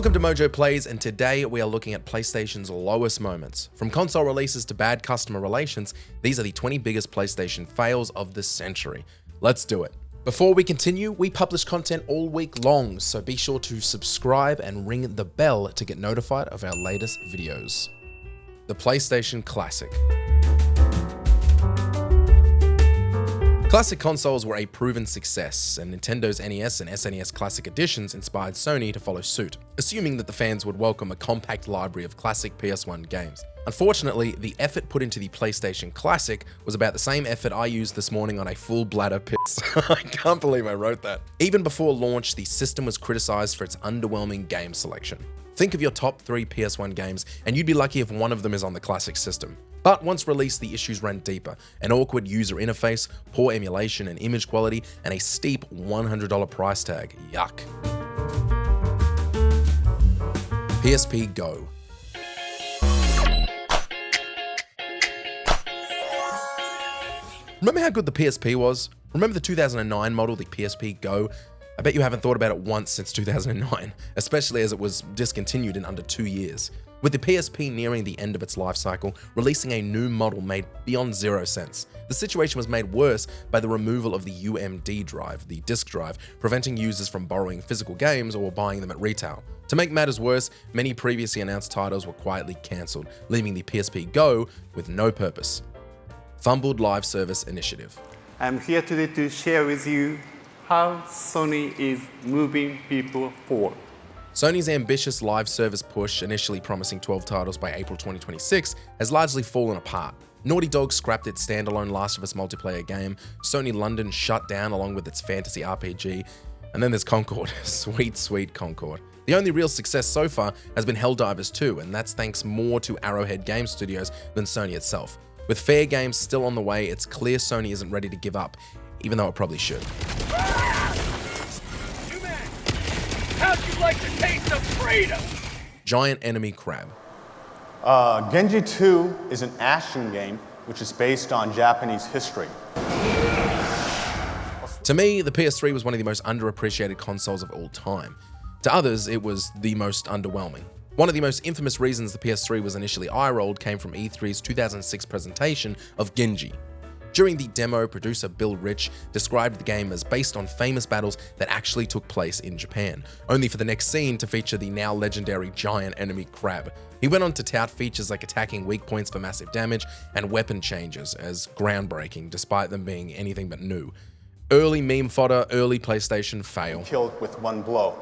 Welcome to MojoPlays, and today we are looking at PlayStation's lowest moments. From console releases to bad customer relations, these are the 20 biggest PlayStation fails of the century. Let's do it. Before we continue, we publish content all week long, so be sure to subscribe and ring the bell to get notified of our latest videos. The PlayStation Classic. Classic consoles were a proven success, and Nintendo's NES and SNES Classic Editions inspired Sony to follow suit, assuming that the fans would welcome a compact library of classic PS1 games. Unfortunately, the effort put into the PlayStation Classic was about the same effort I used this morning on a full bladder piss. I can't believe I wrote that. Even before launch, the system was criticized for its underwhelming game selection. Think of your top 3 PS1 games, and you'd be lucky if one of them is on the Classic system. But once released, the issues ran deeper. An awkward user interface, poor emulation and image quality, and a steep $100 price tag. Yuck. PSP Go. Remember how good the PSP was? Remember the 2009 model, the PSP Go? I bet you haven't thought about it once since 2009, especially as it was discontinued in under 2 years. With the PSP nearing the end of its life cycle, releasing a new model made beyond zero sense. The situation was made worse by the removal of the UMD drive, the disk drive, preventing users from borrowing physical games or buying them at retail. To make matters worse, many previously announced titles were quietly cancelled, leaving the PSP Go with no purpose. Fumbled Live Service Initiative. I'm here today to share with you how Sony is moving people forward. Sony's ambitious live service push, initially promising 12 titles by April 2026, has largely fallen apart. Naughty Dog scrapped its standalone Last of Us multiplayer game, Sony London shut down along with its fantasy RPG, and then there's Concord. Sweet, sweet Concord. The only real success so far has been Helldivers 2, and that's thanks more to Arrowhead Game Studios than Sony itself. With Fair Games still on the way, it's clear Sony isn't ready to give up, even though it probably should. How'd you like the taste of freedom? Giant Enemy Crab. Genji 2 is an action game which is based on Japanese history. To me, the PS3 was one of the most underappreciated consoles of all time. To others, it was the most underwhelming. One of the most infamous reasons the PS3 was initially eye-rolled came from E3's 2006 presentation of Genji. During the demo, producer Bill Rich described the game as based on famous battles that actually took place in Japan, only for the next scene to feature the now legendary giant enemy crab. He went on to tout features like attacking weak points for massive damage and weapon changes as groundbreaking, despite them being anything but new. Early meme fodder, early PlayStation fail. Killed with one blow,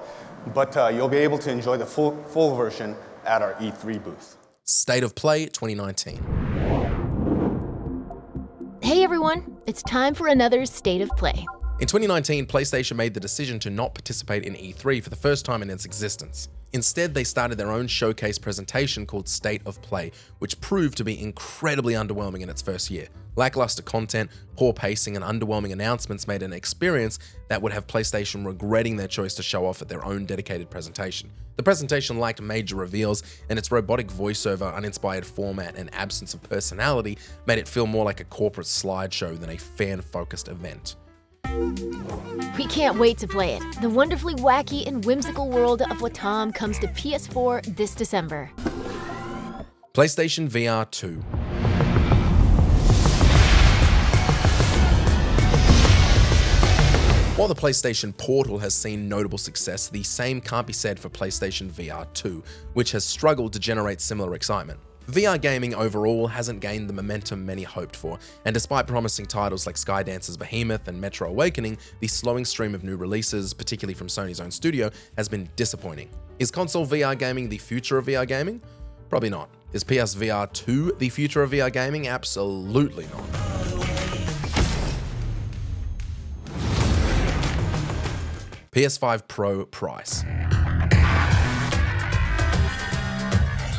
but you'll be able to enjoy the full version at our E3 booth. State of Play 2019. Hey everyone, it's time for another State of Play. In 2019, PlayStation made the decision to not participate in E3 for the first time in its existence. Instead, they started their own showcase presentation called State of Play, which proved to be incredibly underwhelming in its first year. Lackluster content, poor pacing, and underwhelming announcements made an experience that would have PlayStation regretting their choice to show off at their own dedicated presentation. The presentation lacked major reveals, and its robotic voiceover, uninspired format, and absence of personality made it feel more like a corporate slideshow than a fan-focused event. We can't wait to play it. The wonderfully wacky and whimsical world of Watam comes to PS4 this December. PlayStation VR 2. While the PlayStation Portal has seen notable success, the same can't be said for PlayStation VR 2, which has struggled to generate similar excitement. VR gaming overall hasn't gained the momentum many hoped for, and despite promising titles like Skydancer's Behemoth and Metro Awakening, the slowing stream of new releases, particularly from Sony's own studio, has been disappointing. Is console VR gaming the future of VR gaming? Probably not. Is PSVR 2 the future of VR gaming? Absolutely not. PS5 Pro Price.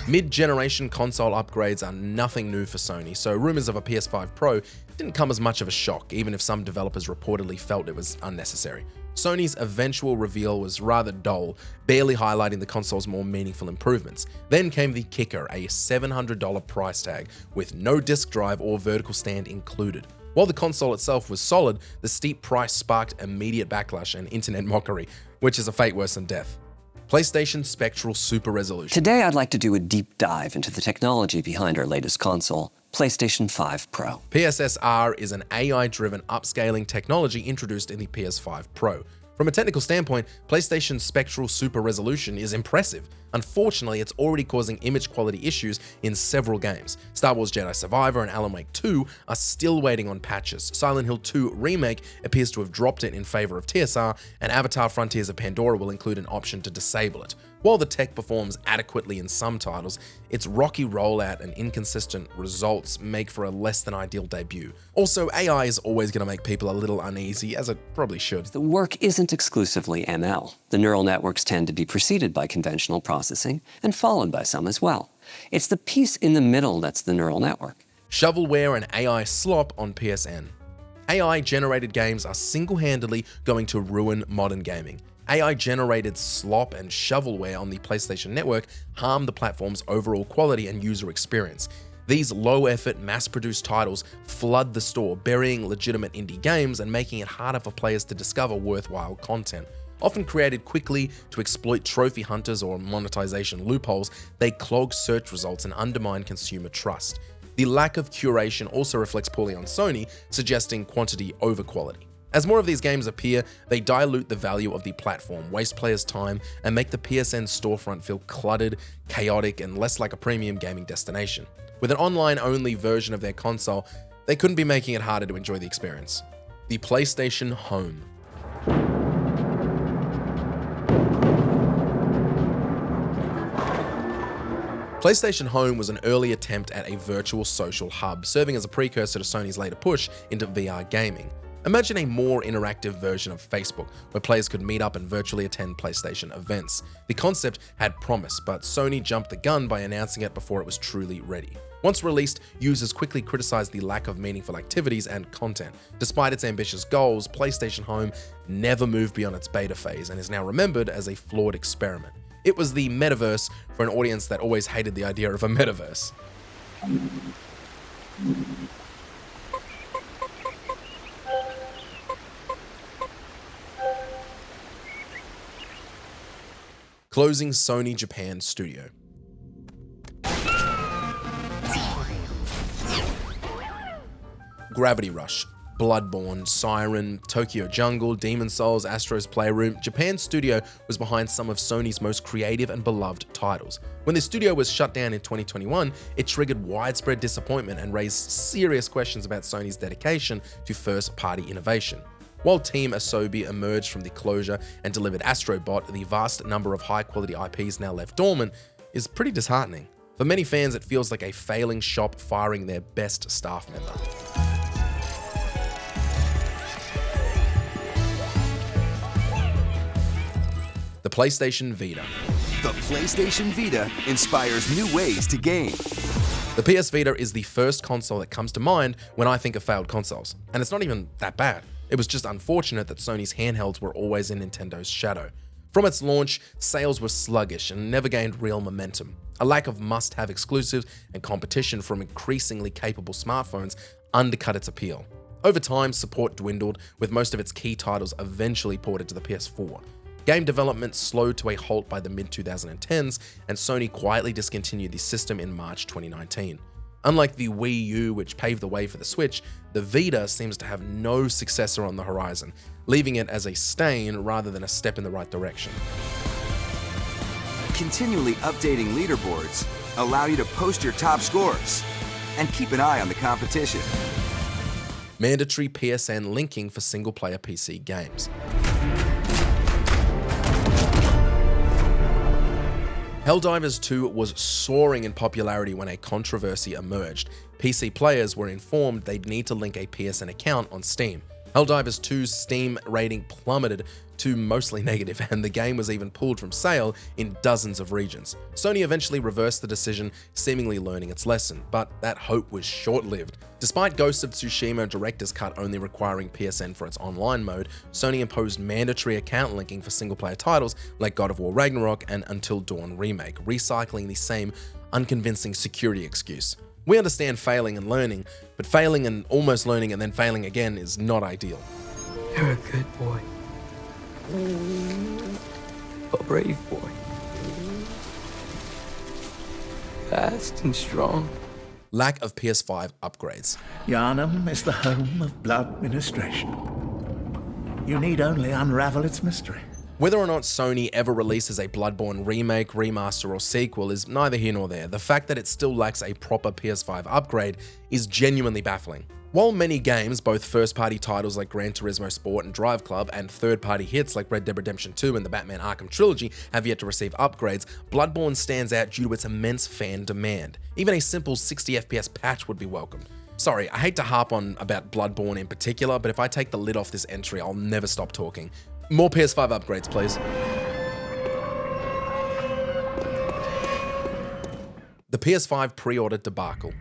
Mid-generation console upgrades are nothing new for Sony, so rumors of a PS5 Pro didn't come as much of a shock, even if some developers reportedly felt it was unnecessary. Sony's eventual reveal was rather dull, barely highlighting the console's more meaningful improvements. Then came the kicker, a $700 price tag, with no disk drive or vertical stand included. While the console itself was solid, the steep price sparked immediate backlash and internet mockery, which is a fate worse than death. PlayStation Spectral Super Resolution. Today I'd like to do a deep dive into the technology behind our latest console, PlayStation 5 Pro. PSSR is an AI-driven upscaling technology introduced in the PS5 Pro. From a technical standpoint, PlayStation Spectral Super Resolution is impressive. Unfortunately, it's already causing image quality issues in several games. Star Wars Jedi Survivor and Alan Wake 2 are still waiting on patches. Silent Hill 2 Remake appears to have dropped it in favor of TSR, and Avatar Frontiers of Pandora will include an option to disable it. While the tech performs adequately in some titles, its rocky rollout and inconsistent results make for a less than ideal debut. Also, AI is always going to make people a little uneasy, as it probably should. The work isn't exclusively ML. The neural networks tend to be preceded by conventional processing and followed by some as well. It's the piece in the middle that's the neural network. Shovelware and AI slop on PSN. AI-generated games are single-handedly going to ruin modern gaming. AI-generated slop and shovelware on the PlayStation Network harm the platform's overall quality and user experience. These low-effort, mass-produced titles flood the store, burying legitimate indie games and making it harder for players to discover worthwhile content. Often created quickly to exploit trophy hunters or monetization loopholes, they clog search results and undermine consumer trust. The lack of curation also reflects poorly on Sony, suggesting quantity over quality. As more of these games appear, they dilute the value of the platform, waste players' time, and make the PSN storefront feel cluttered, chaotic, and less like a premium gaming destination. With an online-only version of their console, they couldn't be making it harder to enjoy the experience. The PlayStation Home. PlayStation Home was an early attempt at a virtual social hub, serving as a precursor to Sony's later push into VR gaming. Imagine a more interactive version of Facebook, where players could meet up and virtually attend PlayStation events. The concept had promise, but Sony jumped the gun by announcing it before it was truly ready. Once released, users quickly criticized the lack of meaningful activities and content. Despite its ambitious goals, PlayStation Home never moved beyond its beta phase and is now remembered as a flawed experiment. It was the metaverse for an audience that always hated the idea of a metaverse. Closing Sony Japan Studio. Gravity Rush, Bloodborne, Siren, Tokyo Jungle, Demon's Souls, Astro's Playroom, Japan Studio was behind some of Sony's most creative and beloved titles. When the studio was shut down in 2021, it triggered widespread disappointment and raised serious questions about Sony's dedication to first-party innovation. While Team Asobi emerged from the closure and delivered Astrobot, the vast number of high-quality IPs now left dormant is pretty disheartening. For many fans, it feels like a failing shop firing their best staff member. The PlayStation Vita. The PlayStation Vita inspires new ways to game. The PS Vita is the first console that comes to mind when I think of failed consoles, and it's not even that bad. It was just unfortunate that Sony's handhelds were always in Nintendo's shadow. From its launch, sales were sluggish and never gained real momentum. A lack of must-have exclusives and competition from increasingly capable smartphones undercut its appeal. Over time, support dwindled, with most of its key titles eventually ported to the PS4. Game development slowed to a halt by the mid-2010s, and Sony quietly discontinued the system in March 2019. Unlike the Wii U, which paved the way for the Switch, the Vita seems to have no successor on the horizon, leaving it as a stain rather than a step in the right direction. Continually updating leaderboards allow you to post your top scores and keep an eye on the competition. Mandatory PSN linking for single-player PC games. Helldivers 2 was soaring in popularity when a controversy emerged. PC players were informed they'd need to link a PSN account on Steam. Helldivers 2's Steam rating plummeted to mostly negative, and the game was even pulled from sale in dozens of regions. Sony eventually reversed the decision, seemingly learning its lesson, but that hope was short-lived. Despite Ghost of Tsushima Director's Cut only requiring PSN for its online mode, Sony imposed mandatory account linking for single-player titles like God of War Ragnarok and Until Dawn Remake, recycling the same unconvincing security excuse. We understand failing and learning, but failing and almost learning and then failing again is not ideal. You're a good boy. A brave boy. Fast and strong. Lack of PS5 upgrades. Yharnam is the home of blood ministration. You need only unravel its mystery. Whether or not Sony ever releases a Bloodborne remake, remaster, or sequel is neither here nor there. The fact that it still lacks a proper PS5 upgrade is genuinely baffling. While many games, both first-party titles like Gran Turismo Sport and Drive Club, and third-party hits like Red Dead Redemption 2 and the Batman Arkham Trilogy have yet to receive upgrades, Bloodborne stands out due to its immense fan demand. Even a simple 60 FPS patch would be welcomed. Sorry, I hate to harp on about Bloodborne in particular, but if I take the lid off this entry, I'll never stop talking. More PS5 upgrades, please. The PS5 PreOrder Debacle.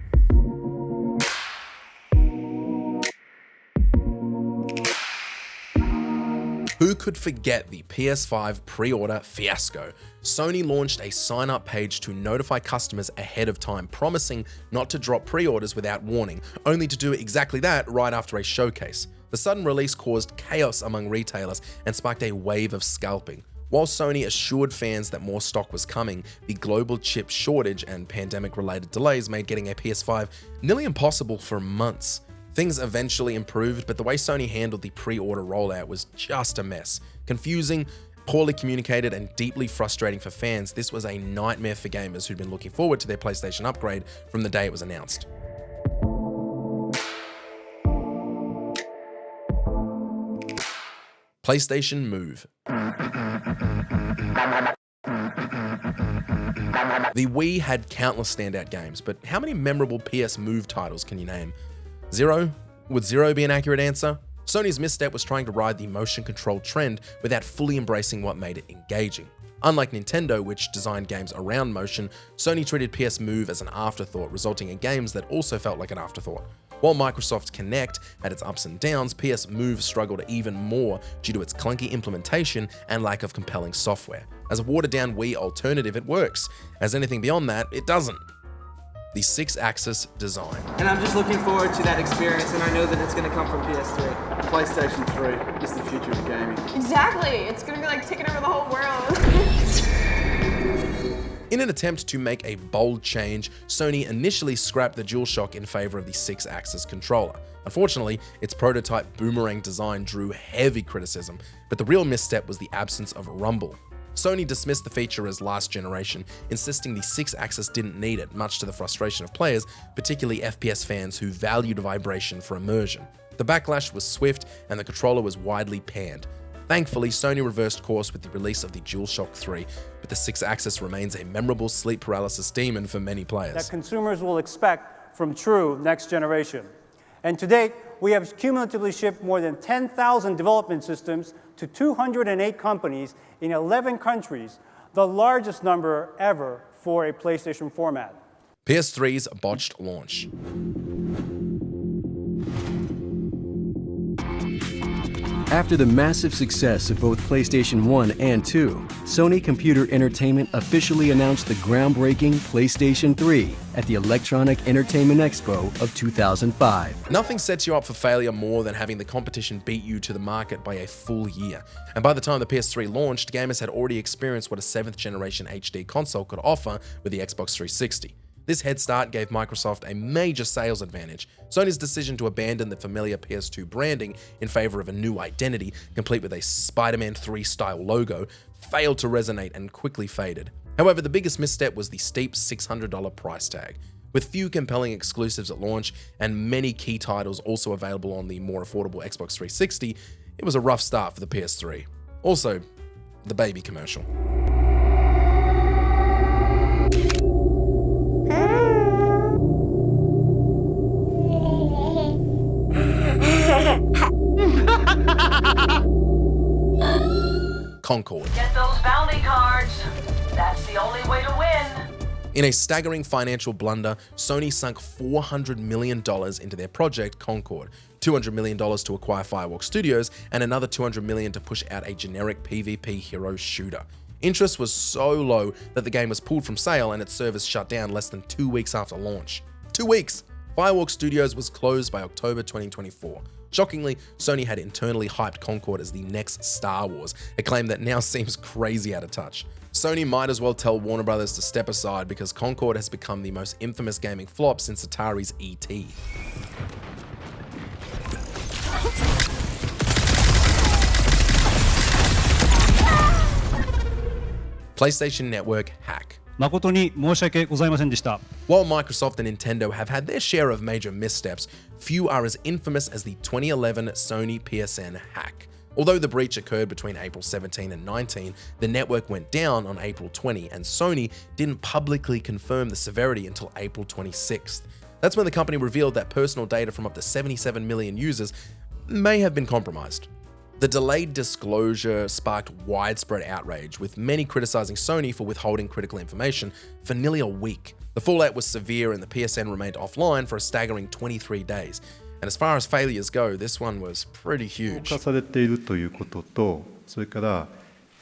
Who could forget the PS5 pre-order fiasco? Sony launched a sign-up page to notify customers ahead of time, promising not to drop pre-orders without warning, only to do exactly that right after a showcase. The sudden release caused chaos among retailers and sparked a wave of scalping. While Sony assured fans that more stock was coming, the global chip shortage and pandemic-related delays made getting a PS5 nearly impossible for months. Things eventually improved, but the way Sony handled the pre-order rollout was just a mess. Confusing, poorly communicated, and deeply frustrating for fans, this was a nightmare for gamers who'd been looking forward to their PlayStation upgrade from the day it was announced. PlayStation Move. The Wii had countless standout games, but how many memorable PS Move titles can you name? Zero? Would zero be an accurate answer? Sony's misstep was trying to ride the motion control trend without fully embracing what made it engaging. Unlike Nintendo, which designed games around motion, Sony treated PS Move as an afterthought, resulting in games that also felt like an afterthought. While Microsoft Kinect had its ups and downs, PS Move struggled even more due to its clunky implementation and lack of compelling software. As a watered-down Wii alternative, it works. As anything beyond that, it doesn't. The 6-axis design. And I'm just looking forward to that experience, and I know that it's going to come from PS3. PlayStation 3 is the future of gaming. Exactly. It's going to be like taking over the whole world. In an attempt to make a bold change, Sony initially scrapped the DualShock in favor of the 6-axis controller. Unfortunately, its prototype boomerang design drew heavy criticism, but the real misstep was the absence of rumble. Sony dismissed the feature as last generation, insisting the 6-axis didn't need it, much to the frustration of players, particularly FPS fans who valued vibration for immersion. The backlash was swift, and the controller was widely panned. Thankfully, Sony reversed course with the release of the DualShock 3, but the 6-axis remains a memorable sleep paralysis demon for many players. That consumers will expect from true next generation. And to date, we have cumulatively shipped more than 10,000 development systems to 208 companies in 11 countries, the largest number ever for a PlayStation format. PS3's botched launch. After the massive success of both PlayStation 1 and 2, Sony Computer Entertainment officially announced the groundbreaking PlayStation 3 at the Electronic Entertainment Expo of 2005. Nothing sets you up for failure more than having the competition beat you to the market by a full year. And by the time the PS3 launched, gamers had already experienced what a 7th generation HD console could offer with the Xbox 360. This head start gave Microsoft a major sales advantage. Sony's decision to abandon the familiar PS2 branding in favor of a new identity, complete with a Spider-Man 3 style logo, failed to resonate and quickly faded. However, the biggest misstep was the steep $600 price tag. With few compelling exclusives at launch and many key titles also available on the more affordable Xbox 360, it was a rough start for the PS3. Also, the baby commercial. Concord. Get those bounty cards. That's the only way to win. In a staggering financial blunder, Sony sunk $400 million into their project Concord, $200 million to acquire Firewalk Studios, and another $200 million to push out a generic PvP hero shooter. Interest was so low that the game was pulled from sale and its servers shut down less than 2 weeks after launch. 2 weeks! Firewalk Studios was closed by October 2024. Shockingly, Sony had internally hyped Concord as the next Star Wars, a claim that now seems crazy out of touch. Sony might as well tell Warner Brothers to step aside because Concord has become the most infamous gaming flop since Atari's E.T. PlayStation Network Hack. While Microsoft and Nintendo have had their share of major missteps, few are as infamous as the 2011 Sony PSN hack. Although the breach occurred between April 17 and 19, the network went down on April 20, and Sony didn't publicly confirm the severity until April 26th. That's when the company revealed that personal data from up to 77 million users may have been compromised. The delayed disclosure sparked widespread outrage, with many criticizing Sony for withholding critical information for nearly a week. The fallout was severe and the PSN remained offline for a staggering 23 days. And as far as failures go, this one was pretty huge. されているということと、それから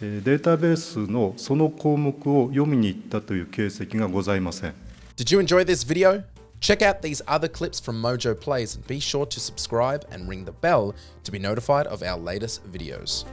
データベースのその項目を読みに行ったという形跡がございません。 Did you enjoy this video? Check out these other clips from MojoPlays and be sure to subscribe and ring the bell to be notified of our latest videos.